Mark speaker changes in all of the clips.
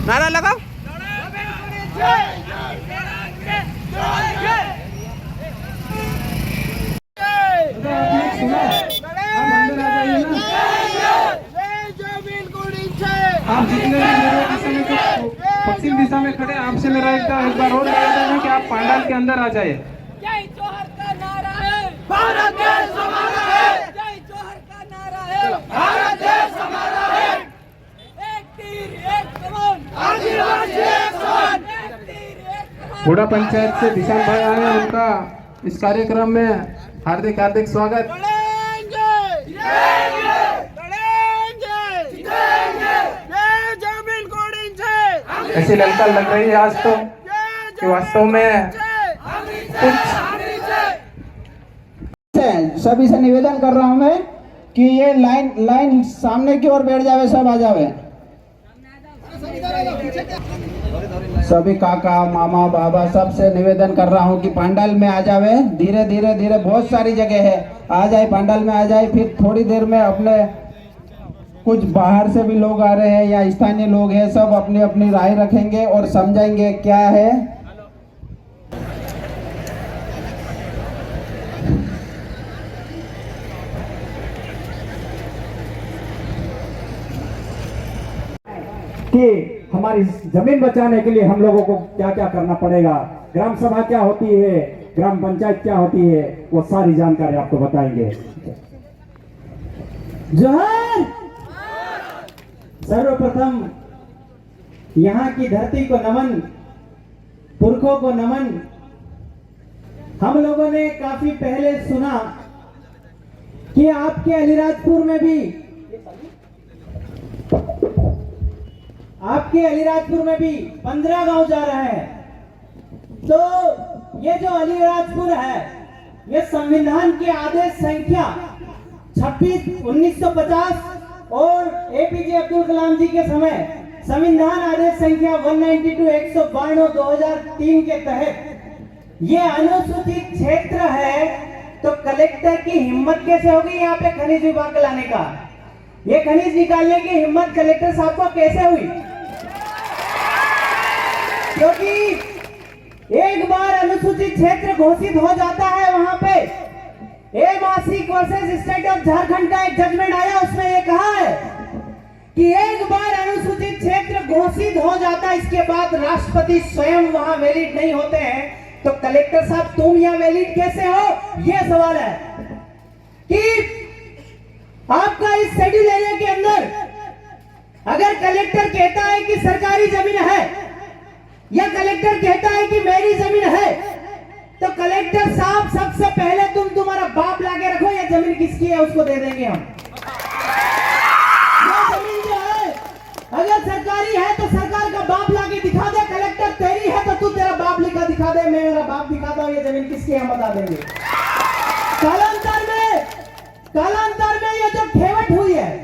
Speaker 1: नारा लगाओ।
Speaker 2: आप जितने पश्चिम दिशा में खड़े, आपसे मेरा एक बार और निवेदन है कि आप पंडाल के अंदर आ जाए।
Speaker 3: जय जोहर का नारा है, भारत देश हमारा है। जय जोहर का नारा है, भारत देश हमारा है। एक तीर एक कमान, आदिवासी एक समान। एक तीर एक कमान।
Speaker 2: बूढ़ा पंचायत से दिशान भाई आए हैं, उनका इस कार्यक्रम में हार्दिक हार्दिक स्वागत। ऐसी ललकार लग रही है आज तो कि वास्तव में
Speaker 4: सभी से निवेदन कर रहा हूं मैं कि ये लाइन सामने की ओर बैठ जावे, सब आ जावे। सभी काका मामा बाबा सबसे निवेदन कर रहा हूं कि पंडाल में आ जावे। धीरे धीरे धीरे बहुत सारी जगह है, आ जाए पंडाल में आ जाए। फिर थोड़ी देर में अपने कुछ बाहर से भी लोग आ रहे हैं या स्थानीय लोग हैं, सब अपनी अपनी राय रखेंगे और समझाएंगे क्या है।
Speaker 5: कि हमारी जमीन बचाने के लिए हम लोगों को क्या क्या करना पड़ेगा, ग्राम सभा क्या होती है, ग्राम पंचायत क्या होती है, वो सारी जानकारी आपको बताएंगे। जोहर। सर्वप्रथम यहाँ की धरती को नमन, पुरखों को नमन। हम लोगों ने काफी पहले सुना कि आपके अलीराजपुर में भी 15 गांव जा रहे हैं। तो ये जो अलीराजपुर है, ये संविधान के आदेश संख्या 26 1950 और एपीजे अब्दुल कलाम जी के समय संविधान आदेश संख्या 192 192 2003 के तहत ये अनुसूचित क्षेत्र है। तो कलेक्टर की हिम्मत कैसे होगी यहाँ पे खनिज विभाग लाने का? ये खनिज निकालने की हिम्मत कलेक्टर साहब को कैसे हुई? क्योंकि एक बार अनुसूचित क्षेत्र घोषित हो जाता है, वहां पे ए मासिक वर्सेस स्टेट ऑफ झारखंड का एक जजमेंट आया, उसमें ये कहा है कि एक बार अनुसूचित क्षेत्र घोषित हो जाता है, इसके बाद राष्ट्रपति स्वयं वहां वैलिड नहीं होते हैं। तो कलेक्टर साहब तुम यहाँ वैलिड कैसे हो? ये सवाल है कि आपका इस शेड्यूल एरिया के अंदर अगर कलेक्टर कहता है कि सरकारी जमीन है या कलेक्टर कहता है कि मेरी जमीन है, तो कलेक्टर साहब सबसे पहले तुम्हारा बाप लाके रखो, ये जमीन किसकी है उसको दे देंगे हम। ये जमीन जो है अगर सरकारी है तो सरकार का बाप लाके दिखा दे, कलेक्टर तेरी है तो तू तेरा बाप लिखा दिखा दे, मैं मेरा बाप दिखाता हूं, ये जमीन किसकी है हम बता देंगे। कालांतर में ये जो खेवट हुई है,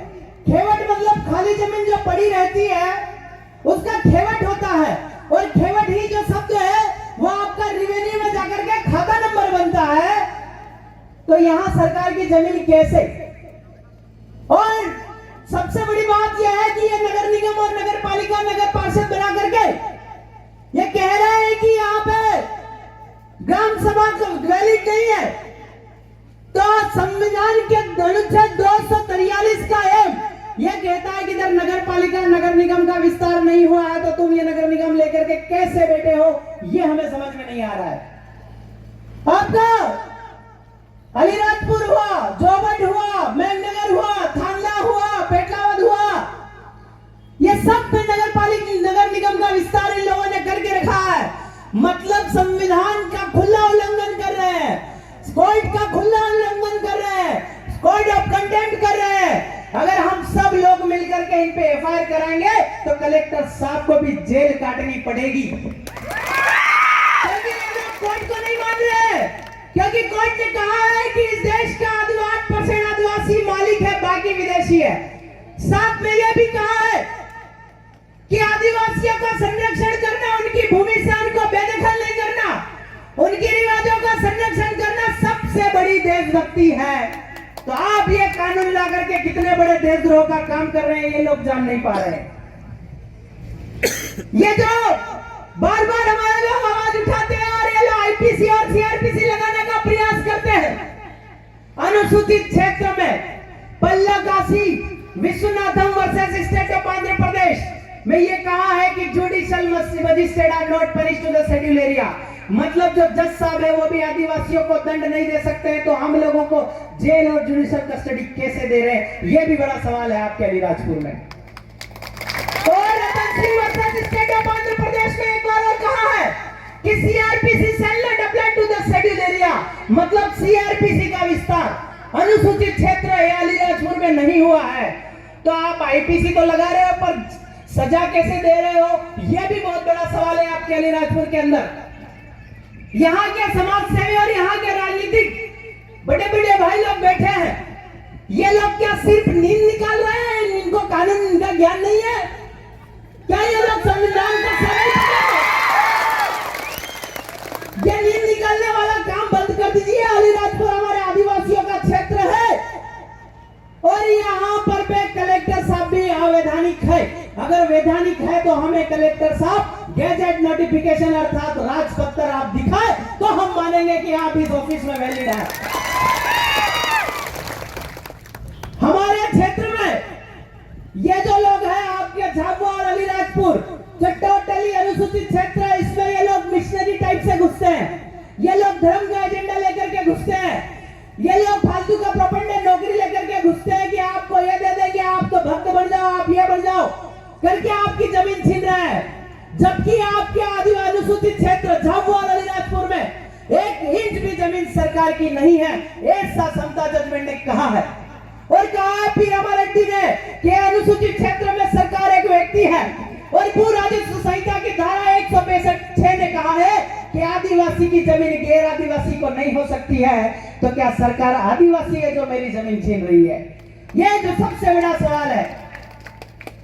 Speaker 5: खेवट मतलब खाली जमीन जो पड़ी रहती है उसका खेवट होता है, और खेवट ही जो शब्द है वो आपका रिवेन्यू में जाकर के खाता नंबर बनता है। तो यहां सरकार की जमीन कैसे? और सबसे बड़ी बात यह है कि ये नगर निगम और नगर पालिका नगर पार्षद बना करके ये कह रहे हैं कि यहाँ पे ग्राम सभा वैलिड नहीं है। तो संविधान के अनुच्छेद 243 का एम यह कहता है कि जब नगर पालिका नगर निगम का विस्तार नहीं हुआ है तो तुम ये नगर निगम लेकर के कैसे बैठे हो, ये हमें समझ में नहीं आ रहा है। आपका अलीराजपुर हुआ, जोबट हुआ, मेघनगर हुआ, थानला हुआ, पेटलावद हुआ, ये सब पे नगर पालिका नगर निगम का विस्तार इन लोगों ने करके रखा है। मतलब संविधान का खुला उल्लंघन कर रहे हैं, कोर्ट का खुला उल्लंघन कर रहे हैं, कोड ऑफ कंटेम्प्ट कर रहे हैं। अगर हम सब लोग मिलकर करके इन पे एफआईआर कराएंगे तो कलेक्टर साहब को भी जेल काटनी पड़ेगी। क्योंकि ये लोग कोर्ट को नहीं मान रहे, क्योंकि कोर्ट ने कहा है कि इस देश का 8% आदिवासी मालिक है, बाकी विदेशी है। साथ में यह भी कहा है कि आदिवासियों का संरक्षण करना, उनकी भूमि से उनको बेदखल नहीं करना, उनके रिवाजों का संरक्षण करना सबसे बड़ी देशभक्ति है। तो आप ये कानून ला करके कितने बड़े देशद्रोह का काम कर रहे हैं ये लोग जान नहीं पा रहे। ये जो बार बार हमारे लोग आवाज उठाते हैं और ये लोग आईपीसी और सीआरपीसी लगाने का प्रयास करते हैं, अनुसूचित क्षेत्र में Pallakashi Vishwanatham versus state of Andhra Pradesh में ये कहा है कि judicial magistrate are not punish to the schedule area. मतलब जो जज साहब है वो भी आदिवासियों को दंड नहीं दे सकते हैं, तो हम लोगों को जेल और जुडिशियल कस्टडी कैसे दे रहे हैं, ये भी बड़ा सवाल है आपके अलीराजपुर में। और Ratan Singh versus state of Andhra Pradesh में एक और कहा है कि CrPC shall not apply to the scheduled area, मतलब सीआरपीसी का विस्तार अनुसूचित क्षेत्र है अलीराजपुर में नहीं हुआ है। तो आप आईपीसी तो लगा रहे हो पर सजा कैसे दे रहे हो, यह भी बहुत बड़ा सवाल है आपके अलीराजपुर के अंदर। यहाँ के समाज सेवी और यहाँ के राजनीतिक बड़े बड़े भाई लोग बैठे हैं, ये लोग क्या सिर्फ नींद निकाल रहे हैं, इनको कानून का ज्ञान नहीं है क्या? ये लोग संविधान का ये नींद निकालने वाला काम बंद कर दीजिए। अलीराजपुर हमारे आदिवासियों का क्षेत्र है और यहाँ पर पे कलेक्टर साहब भी अवैधानिक है। अगर वैधानिक है तो हमें कलेक्टर साहब गैजेट नोटिफिकेशन अर्थात राजपत्र आप दिखाए तो हम मानेंगे कि आप इस ऑफिस में वैलिड है। हमारे क्षेत्र में ये जो लोग हैं आपके झाबुआ और अलीराजपुर जो टोटली अनुसूचित क्षेत्र है, इसमें ये लोग मिशनरी टाइप से घुसते हैं, ये लोग धर्म का एजेंडा लेकर के घुसते हैं, ये लोग फालतू का प्रोपेगेंडा नौकरी लेकर के घुसते हैं कि आपको ये दे देंगे, आप तो भक्त बन जाओ, आप ये बन जाओ करके आपकी जमीन छीन रहा है। जबकि आपके आदिवासी अनुसूचित क्षेत्र झाबुआ और अलीराजपुर में 1 इंच भी जमीन सरकार की नहीं है, ऐसा समता जजमेंट ने कहा है। और कहा है पी रामारेड्डी ने कि अनुसूचित क्षेत्र में सरकार एक व्यक्ति है और भू राजस्व संहिता की धारा 165 ने कहा है कि आदिवासी की जमीन गैर आदिवासी को नहीं हो सकती है। तो क्या सरकार आदिवासी है जो मेरी जमीन छीन रही है? यह जो सबसे बड़ा सवाल है।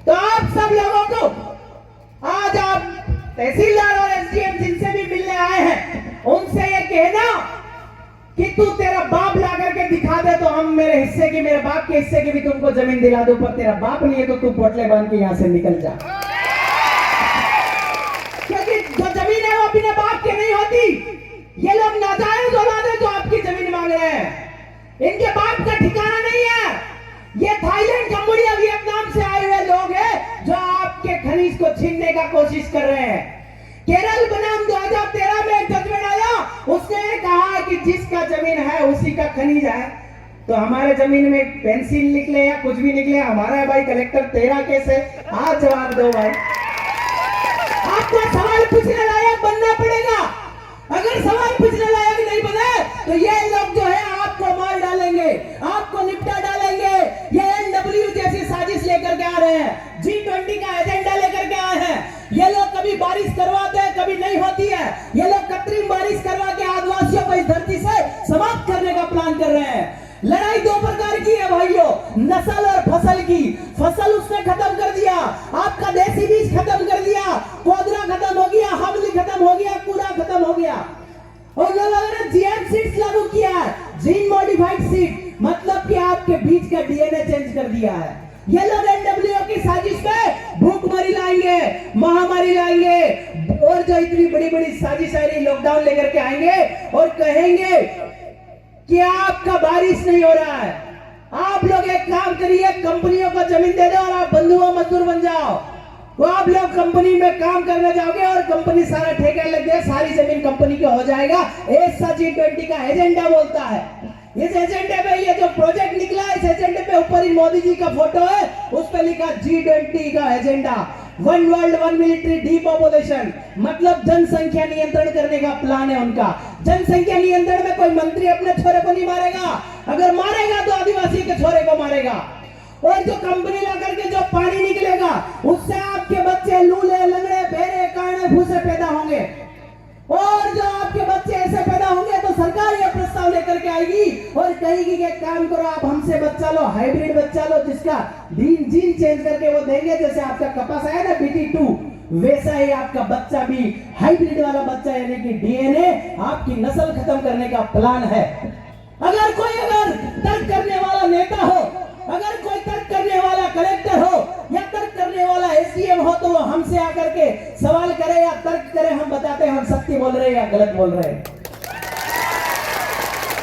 Speaker 5: तो आप सब लोगों को आज आप तहसीलदार और एसडीएम जिनसे भी मिलने आए हैं उनसे ये कहना कि तू तेरा बाप ला करके दिखा दे तो हम मेरे हिस्से की, मेरे बाप के हिस्से की भी तुमको जमीन दिला दो, पर तेरा बाप नहीं है तो तू पोटले बांध के यहाँ से निकल जा। क्योंकि जो जमीन है वो अपने बाप की नहीं होती। ये लोग नाजायज औलाद है जो आपकी जमीन मांग रहे हैं, इनके बाप का ठिकाना नहीं है। ये थाईलैंड, कंबोडिया, वियतनाम से आए हुए लोग हैं जो आपके खनिज को छीनने का कोशिश कर रहे हैं। केरल बनाम 2013 में एक जजमेंट आया, उसने कहा कि जिसका जमीन है उसी का खनिज है। तो हमारे जमीन में पेंसिल निकले या कुछ भी निकले हमारा है भाई, कलेक्टर तेरा केस है, आज जवाब दो भाई। आपको सवाल पूछने लायक बनना पड़ेगा। अगर सवाल पूछने लायक नहीं बने तो ये लोग जो है आपको मार डालेंगे, आपको निपटा डालेंगे। ये एनडब्ल्यू जैसी साजिश लेकर के आ रहे हैं, G20 का एजेंडा लेकर के आए हैं। ये लोग कभी बारिश करवाते हैं, कभी नहीं होती है। ये लोग कृत्रिम बारिश करवा के आदिवासियों को इस धरती से समाप्त करने का प्लान कर रहे हैं। लड़ाई 2 प्रकार की है भाइयों, नस्ल और फसल की। फसल उसने खत्म कर दिया, आपका देसी बीज खत्म कर दिया, कोदरा खत्म हो गया, हमली खत्म हो गया, कूड़ा खत्म हो गया। और लोगों ने जीएम सीड्स लागू किया है, जीन मॉडिफाइड सीड, मतलब कि आपके बीज का डीएनए चेंज कर दिया है। ये लोग एनडब्ल्यूओ की साजिश में भूखमरी लाएंगे, महामारी लाएंगे और जो इतनी बड़ी बड़ी साजिश आ रही, लॉकडाउन लेकर के आएंगे और कहेंगे कि आपका बारिश नहीं हो रहा है। आप लोग एक काम करिए, कंपनियों को जमीन दे दो और आप बंधुआ मजदूर बन जाओ। तो आप लोग कंपनी में काम करने जाओगे और कंपनी सारा ठेका लग गया, सारी जमीन कंपनी की हो जाएगा। ऐसा G20 का एजेंडा बोलता है। इस एजेंडे पे ये जो प्रोजेक्ट निकला है, इस एजेंडे पे ऊपर ही मोदी जी का फोटो है, उस पे लिखा G20 का एजेंडा, 1 वर्ल्ड 1 मिलिट्री डीपॉपुलेशन, मतलब जनसंख्या नियंत्रण करने का प्लान है उनका। जनसंख्या नियंत्रण में कोई मंत्री अपने छोरे को नहीं मारेगा, अगर मारेगा तो आदिवासी के छोरे को मारेगा। और जो कंपनी ला करके जो पानी निकलेगा उससे आपके बच्चे लूले लंगड़े बेरे काने भूसे पैदा होंगे। और जो आपके बच्चे ऐसे पैदा होंगे तो सरकार यह प्रस्ताव लेकर के आएगी और कहेगी कि काम करो, आप हमसे बच्चा लो, हाइब्रिड बच्चा लो, जिसका जीन चेंज करके वो देंगे। जैसे आपका कपास आया ना BT2, वैसा ही आपका बच्चा भी हाइब्रिड वाला बच्चा, यानी कि DNA आपकी नस्ल खत्म करने का प्लान है। अगर तर्क करने वाला नेता हो, अगर कोई तर्क करने वाला कलेक्टर हो या तर्क करने वाला SDM हो, तो वो हमसे आकर के सवाल करे या तर्क करे, हम बताते हैं हम सत्य बोल रहे हैं या गलत बोल रहे हैं।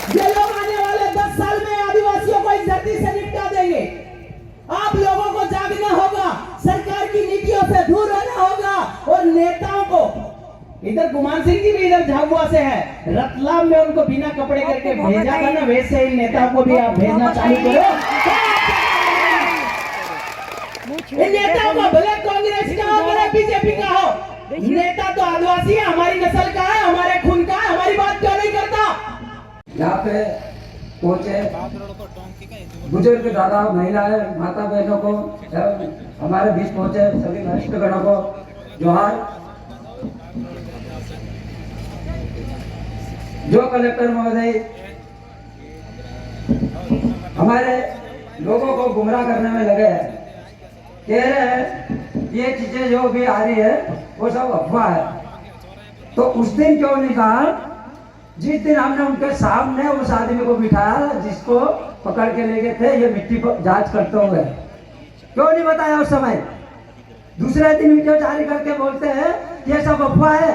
Speaker 5: ये लोग आने वाले 10 साल में आदिवासियों को इस धरती से निपटा देंगे। आप लोगों को जागना होगा, सरकार की नीतियों से दूर रहना होगा और नेताओं को, इधर गुमान सिंह जी भी इधर झाबुआ से है, रतलाम में उनको बिना कपड़े करके भेजा था ना, वैसे इन नेताओं को भी आप भेजना चालू करो। इन नेताओं को भले कांग्रेस का हो भले बीजेपी का हो, नेता तो आदिवासी है, हमारी नस्ल का है, हमारे खून का है, हमारी बात क्यों नहीं करता।
Speaker 1: यहाँ पे पहुंचे बुजुर्ग दादा महिलाएं माता बहनों को एवं हमारे बीच पहुंचे सभी वरिष्ठगणों को जोहार। जो कलेक्टर महोदय हमारे लोगों को गुमराह करने में लगे हैं, कह रहे हैं ये चीजें जो भी आ रही है वो सब अफवाह है, तो उस दिन क्यों नहीं कहा जिस दिन हमने उनके सामने उस आदमी को बिठाया जिसको पकड़ के ले गए थे ये मिट्टी को जांच करते हुए, क्यों नहीं बताया उस समय। दूसरे दिन वीडियो जारी करके बोलते हैं ये सब अफवाह है।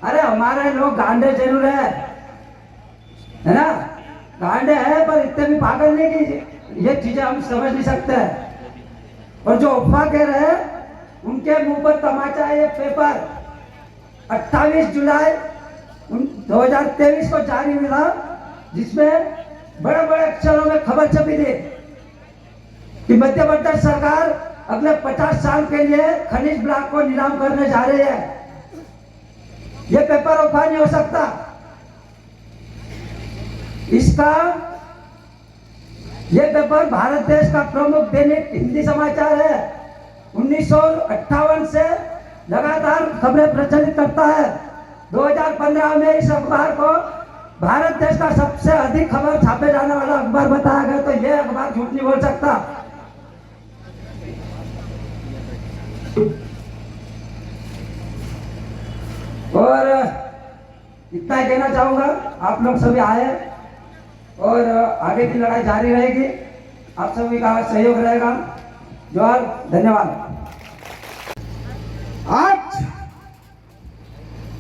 Speaker 1: अरे हमारे लोग गांडे जरूर है ना, गांडे है पर इतने भी पागल नहीं कि ये चीजें हम समझ नहीं सकते हैं। और जो अफवाह कह रहे हैं उनके मुंह पर तमाचा है। ये पेपर 28 जुलाई 2023 को जारी मिला, जिसमें बड़े बड़े अक्षरों में खबर छपी थी कि मध्य प्रदेश सरकार अगले 50 साल के लिए खनिज ब्लॉक को नीलाम करने जा रही है। ये पेपर अफवाह नहीं हो सकता। इसका ये पेपर भारत देश का प्रमुख दैनिक हिंदी समाचार है। 1958 से लगातार खबरें प्रचलित करता है। 2015 में इस अखबार को भारत देश का सबसे अधिक खबर छापे जाने वाला अखबार बताया गया, तो यह अखबार झूठ नहीं बोल सकता। और इतना ही कहना चाहूंगा, आप लोग सभी आए और आगे की लड़ाई जारी रहेगी, आप सभी का सहयोग रहेगा। जोहार, धन्यवाद।
Speaker 6: आज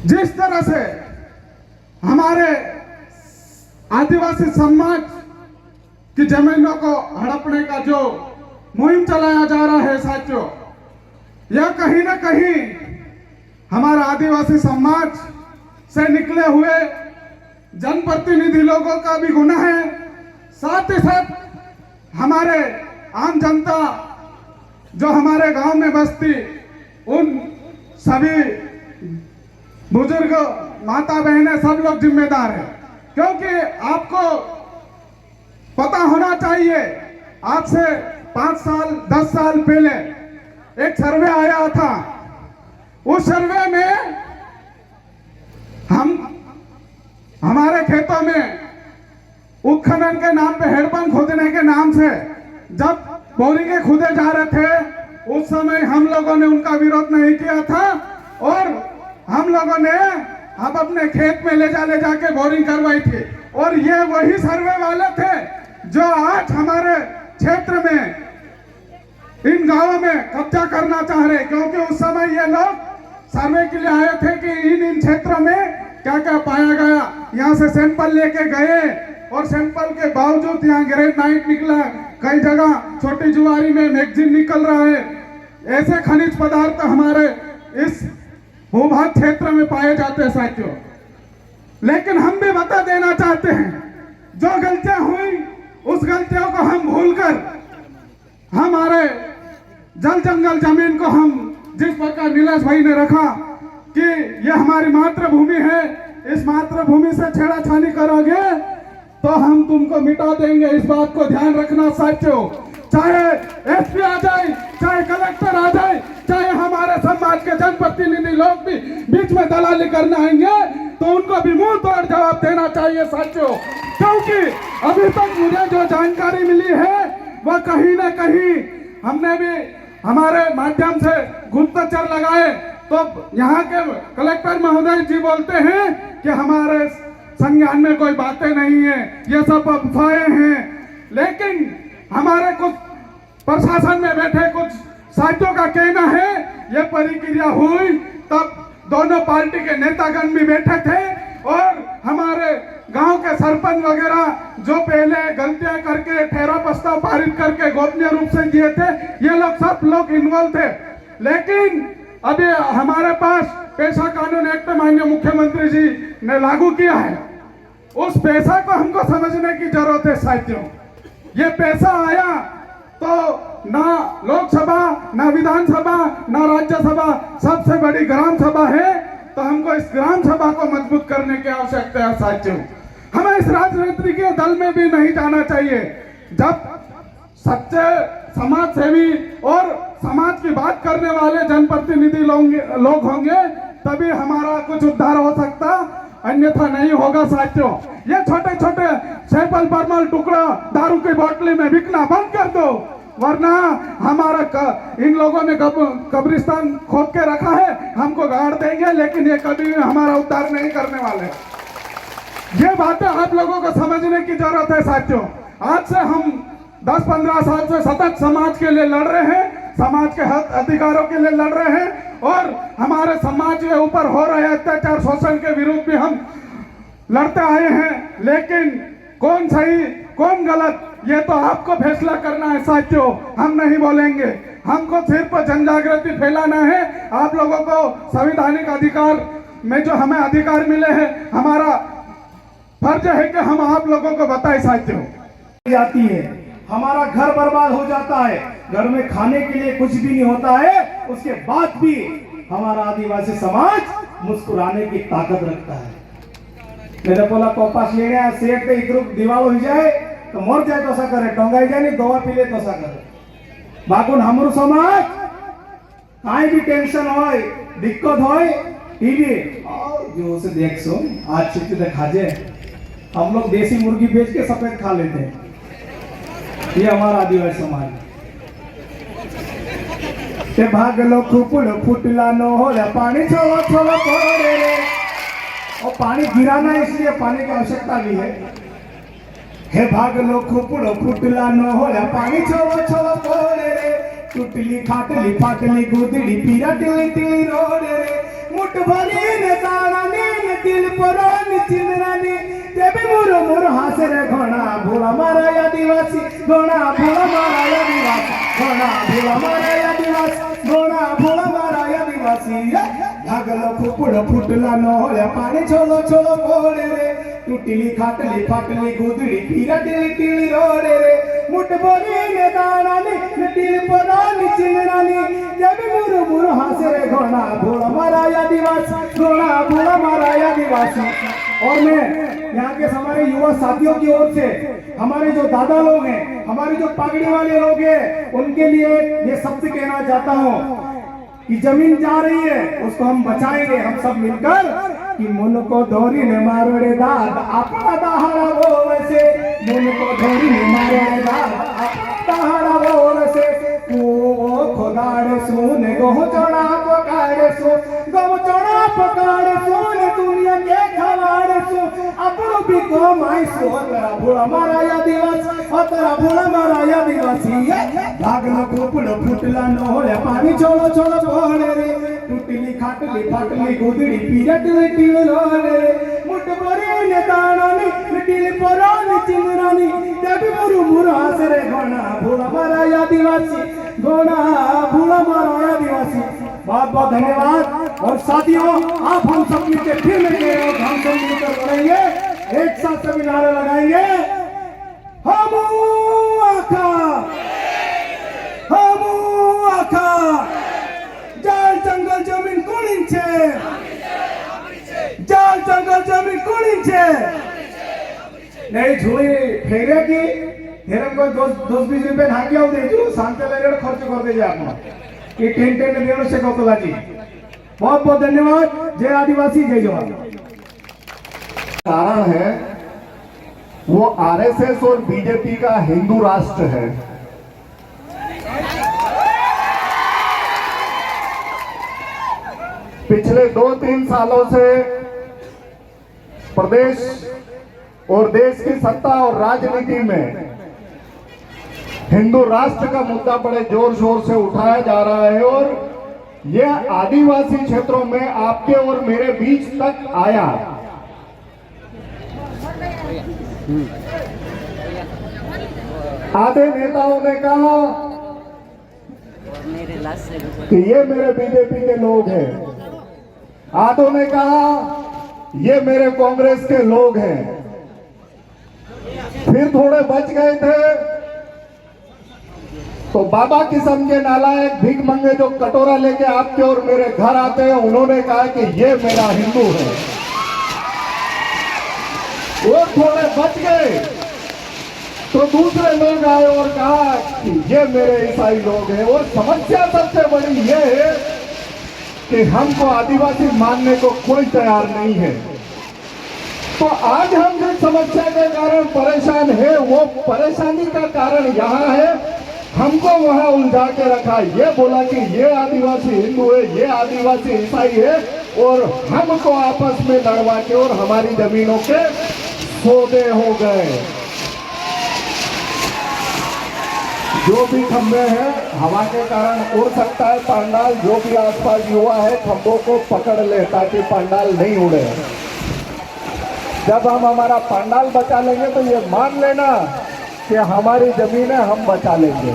Speaker 6: जिस तरह से हमारे आदिवासी समाज की जमीनों को हड़पने का जो मुहिम चलाया जा रहा है साथियों, यह कहीं ना कहीं हमारा आदिवासी समाज से निकले हुए जनप्रतिनिधि लोगों का भी गुनाह है। साथ ही साथ हमारे आम जनता जो हमारे गांव में बसती, उन सभी बुजुर्ग माता बहनें सब लोग जिम्मेदार हैं। क्योंकि आपको पता होना चाहिए, आज से 5 साल 10 साल पहले एक सर्वे आया था। उस सर्वे में हमारे खेतों में उत्खनन के नाम पे हेडपंप खोदने के नाम से जब बोरिंगे खोदे जा रहे थे, उस समय हम लोगों ने उनका विरोध नहीं किया था और हम लोगों ने अब अपने खेत में ले जाके बोरिंग करवाई थी। और ये वही सर्वे वाले थे जो आज हमारे क्षेत्र में इन गांवों में कब्जा करना चाह रहे, क्योंकि उस समय ये लोग सर्वे के लिए आए थे कि इन क्षेत्रों में क्या क्या पाया गया। यहाँ से सैंपल लेके गए और सैंपल के बावजूद यहाँ ग्रेनाइट निकला, कई जगह छोटी जुआरी में मैगजीन निकल रहा है। ऐसे खनिज पदार्थ हमारे इस भूभाग क्षेत्र में पाए जाते हैं साथियों। लेकिन हम भी बता देना चाहते हैं, जो गलतियां हुई उस गलतियों को हम भूलकर हमारे जल जंगल जमीन को हम जिस प्रकार नीलेश भाई ने रखा कि यह हमारी मातृभूमि है, इस मातृभूमि से छेड़ाछाड़ी करोगे तो हम तुमको मिटा देंगे। इस बात को ध्यान रखना साथियों। चाहे एसपी आ जाए, चाहे कलेक्टर आ जाए, चाहे हमारे समाज के जनप्रतिनिधि लोग भी बीच में दलाली करने आएंगे तो उनको भी मुंह तोड़ जवाब देना चाहिए साथियों। क्योंकि अभी तक मुझे जो जानकारी मिली है वह कहीं ना कहीं हमने भी हमारे माध्यम से गुप्तचर लगाए तो यहाँ के कलेक्टर महोदय जी बोलते हैं कि हमारे संज्ञान में कोई बातें नहीं है, ये सब अफवाहें हैं। लेकिन हमारे कुछ प्रशासन में बैठे कुछ साथियों का कहना है ये प्रक्रिया हुई तब दोनों पार्टी के नेतागण भी बैठे थे और हमारे गांव के सरपंच वगैरह जो पहले गलतियां करके ठहरा प्रस्ताव पारित करके गोपनीय रूप से दिए थे ये लोग सब लोग इन्वॉल्व थे। लेकिन अभी हमारे पास पेशा कानून एक्ट माननीय मुख्यमंत्री जी ने लागू किया है, उस पैसा को हमको समझने की जरूरत है साथियों। ये पैसा आया तो ना लोकसभा, ना विधानसभा, ना राज्यसभा, सबसे बड़ी ग्राम सभा है तो हमको इस ग्राम सभा को मजबूत करने की आवश्यकता है साथियों। हमें इस राजनीतिक दल में भी नहीं जाना चाहिए। जब सच्चे समाज सेवी और समाज की बात करने वाले जनप्रतिनिधि लोग होंगे तभी हमारा कुछ उद्धार हो सकता, अन्यथा नहीं होगा साथियों। ये छोटे छोटे सैपल परमल टुकड़ा दारू की बोतली में बिकना बंद कर दो, वरना हमारा इन लोगों ने कब्रिस्तान खोद के रखा है, हमको गाड़ देंगे लेकिन ये कभी भी हमारा उद्धार नहीं करने वाले। ये बातें आप लोगों को समझने की जरूरत है साथियों। आज से हम 10-15 साल से सतत समाज के लिए लड़ रहे हैं, समाज के हक अधिकारों के लिए लड़ रहे हैं और हमारे समाज के ऊपर हो रहे अत्याचार शोषण के विरुद्ध भी हम लड़ते आए हैं। लेकिन कौन सही कौन गलत ये तो आपको फैसला करना है साथियों, हम नहीं बोलेंगे। हमको सिर्फ जनजागृति फैलाना है। आप लोगों को संवैधानिक अधिकार में जो हमें अधिकार मिले हैं हमारा फर्ज है कि हम आप लोगों को बताएं साथियों।
Speaker 7: जाती है, हमारा घर बर्बाद हो जाता है, घर में खाने के लिए कुछ भी नहीं होता है, उसके बाद भी हमारा आदिवासी समाज मुस्कुराने की ताकत रखता है। मैंने बोला कपास लेने सेठ के इधर दीवार हो जाए तो मर जाए तो सा करे, टोंगाई जाए नहीं दवा पी ले तो सा करे। बाकुन हमरो समाज काई भी टेंशन होय दिक्कत होय टीवी और जो से देख सो आज छुट्टी दिखा जे हम लोग देसी मुर्गी बेच के सफेद खा लेते हैं। ये हमारा आदिवासी समाज ते भाग लो खुपुड़ फुटला नो हो पानी छोड़ो छोड़ो पड़े रे। और पानी गिराना इसलिए पानी की आवश्यकता भी है। हे भाग लो खुपुड़ फुटला नो हो पानी छोड़ो छोड़ो पड़े रे। टूटली खाटली फाटली गुदड़ी पीरा टिली टिली रोड़े रे। मुठ भरी ने ताना ने दिल परानी चिंदरानी देवी मुरो मुरो हासे रे घोड़ा भोला मारा आदिवासी घोड़ा भोला मारा आदिवासी घोड़ा भोला मारा आदिवासी घोड़ा भोला मारा आदिवासी। भागलो फुपुड़ फुटला न होले पानी छोलो छोलो पोड़े रे। टूटली खाटली फाटली गुदड़ी पीरा टिली टिली रोड़े रे। मुठ भरी ने दाना ने दिल परानी चिंदरानी देवी मुरो मुरो हासे रे घोड़ा भोला मारा आदिवासी घोड़ा भोला मारा आदिवासी। और मैं यहाँ के हमारे युवा साथियों की ओर से हमारे जो दादा लोग हैं, हमारे जो पगड़ी वाले लोग हैं, उनके लिए ये शब्द कहना चाहता हूँ कि जमीन जा रही है उसको हम बचाएंगे हम सब मिलकर। कि मुन को धोरी ने मारो रे दाद अपना दहाड़ा वो वैसे मुन को धोरी ने मारो रे दाद अपना दहाड़ा वो वैसे। ओ खुदाड़े सुन गो चढ़ा पकाड़े सो गो चढ़ा पकाड़े सोन दुनिया के खवाड़े सो अपनो भी को माई सो तेरा भोला मारा आदिवासी और तेरा भोला मारा आदिवासी। भागलो फुपुड़ फुटला न होले पानी छोड़ो छोड़ो पोड़े रे। टूटली खाटली फाटली गुदड़ी पीरा टिली टिली रोड़े रे। मुठ भरी ने दाना ने दिल परानी चिंदरानी देवी मुरु मुरु हासे रे घोड़ा भोला मारा आदिवासी घोड़ा भोला मारा आदिवासी। बहुत बहुत धन्यवाद। और साथियों आप हम सब मिलकर फिर मिलेंगे, हम सब मिलकर लड़ेंगे, एक साथ सभी नारे लगाएंगे। हम आखा जाल जंगल जमीन कोणी छे जाल जंगल जमीन कोणी छे नहीं झोली फेरे की हेरम को 10-20 रुपए हाकियाও देजो शांति लेरे खर्च कर दे आपन ये टेंट देनो से कत लागी बहुत बहुत धन्यवाद। जय आदिवासी जय जवान।
Speaker 6: कारण है वो आरएसएस और बीजेपी का हिंदू राष्ट्र है। पिछले 2-3 सालों से प्रदेश और देश की सत्ता और राजनीति में हिंदू राष्ट्र का मुद्दा बड़े जोर शोर से उठाया जा रहा है और यह आदिवासी क्षेत्रों में आपके और मेरे बीच तक आया। आधे नेताओं ने कहा कि ये मेरे बीजेपी के लोग हैं, आधों ने कहा ये मेरे कांग्रेस के लोग हैं, फिर थोड़े बच गए थे तो बाबा किस्म के नालायक भीख मंगे जो कटोरा लेके आपके और मेरे घर आते हैं उन्होंने कहा कि ये मेरा हिंदू है। वो थोड़े बच गए तो दूसरे लोग आए और कहा कि ये मेरे ईसाई लोग हैं। और समस्या सबसे बड़ी ये है कि हमको आदिवासी मानने को कोई तैयार नहीं है। तो आज हम जिस समस्या के कारण परेशान है वो परेशानी का कारण यहाँ है हमको वहां उलझा के रखा, ये बोला कि ये आदिवासी हिंदू है, ये आदिवासी ईसाई है और हमको आपस में लड़वा के और हमारी जमीनों के सौदे हो गए। जो भी खंभे हैं हवा के कारण उड़ सकता है पंडाल, जो भी आसपास युवा है खंभों को पकड़ ले ताकि पंडाल नहीं उड़े। जब हम हमारा पंडाल बचा लेंगे तो ये मान लेना कि हमारी जमीनें हम बचा लेंगे।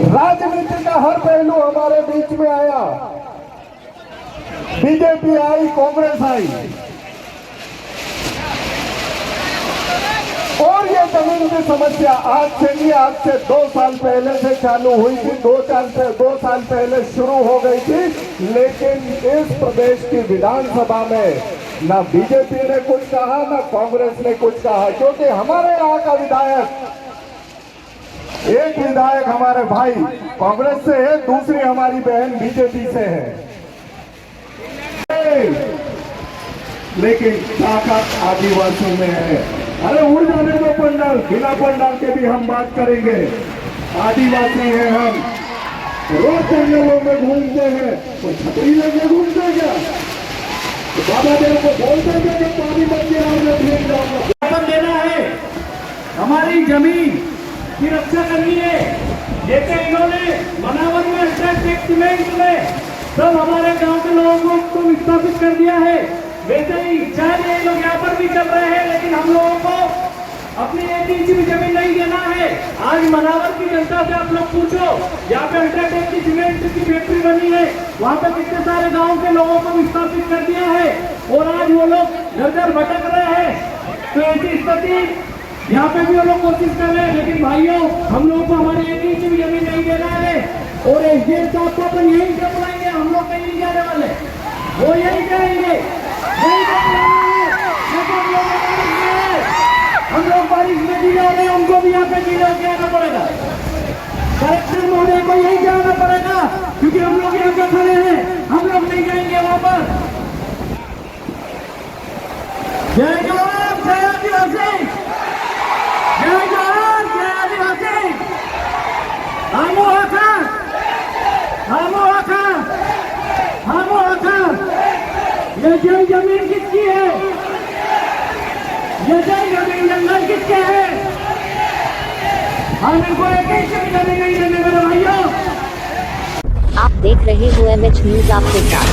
Speaker 6: राजनीति का हर पहलू हमारे बीच में आया, बीजेपी आई, कांग्रेस आई और ये जमीन की समस्या आज से नहीं, आज से 2 साल पहले से चालू हुई थी, 2 साल पहले शुरू हो गई थी। लेकिन इस प्रदेश की विधानसभा में ना बीजेपी ने कुछ कहा ना कांग्रेस ने कुछ कहा, क्योंकि हमारे यहाँ का विधायक, एक विधायक हमारे भाई कांग्रेस से है, दूसरी हमारी बहन बीजेपी से है। लेकिन ताकत आदिवासियों में है। अरे उड़ जाने दो पंडाल, बिना पंडाल के भी हम बात करेंगे। आदिवासी हैं हम, रोज जंगलों में घूमते हैं, तो छतरी लेके घूमते हैं क्या? तो बाबा देव को बोलते हैं कि पानी बच गया मैं फेंक जाऊंगा।
Speaker 5: देना है, हमारी जमीन की रक्षा करनी है। जैसे इन्होंने मनावर में सीमेंट में सब हमारे गांव के लोगों को विस्थापित कर दिया है, वैसे ही चाहे ये लोग यहाँ पर भी चल रहे हैं, लेकिन हम लोगों को अपनी 1 इंच भी जमीन नहीं देना है। आज मनावर की जनता से आप लोग पूछो, यहाँ पे अल्ट्राटेक की सीमेंट की फैक्ट्री बनी है, वहाँ पे कितने सारे गांव के लोगों को विस्थापित कर दिया है और आज वो लोग घर घर भटक रहे हैं। तो ऐसी स्थिति यहाँ पे भी वो लोग कोशिश कर रहे हैं, लेकिन भाइयों हम लोगों को हमारे 1 इंच भी जमीन नहीं देना है। और एसडीएम साहब को अपन यही से बुलाएंगे, हम लोग कहीं नहीं जाने वाले, वो यही करेंगे। हम लोग बारिश में गिरे हो रहे हैं, उनको भी यहाँ पे गिरे होकर आना पड़ेगा। कलेक्टर महोदय को यही जाना पड़ेगा, क्योंकि हम लोग यहाँ पे खड़े हैं, हम लोग नहीं जाएंगे वहां पर। जय जवान जय आदिवासी, जय जवान जय आदिवासी। हमो आखा, हमो आखा, हमो आखा। ये जमीन किसकी है? ये जमीन जंगल किसके है? हम इनको एक ही जमीन नहीं देने मेरे भाइयों।
Speaker 8: आप देख रहे हो MH न्यूज आपके साथ।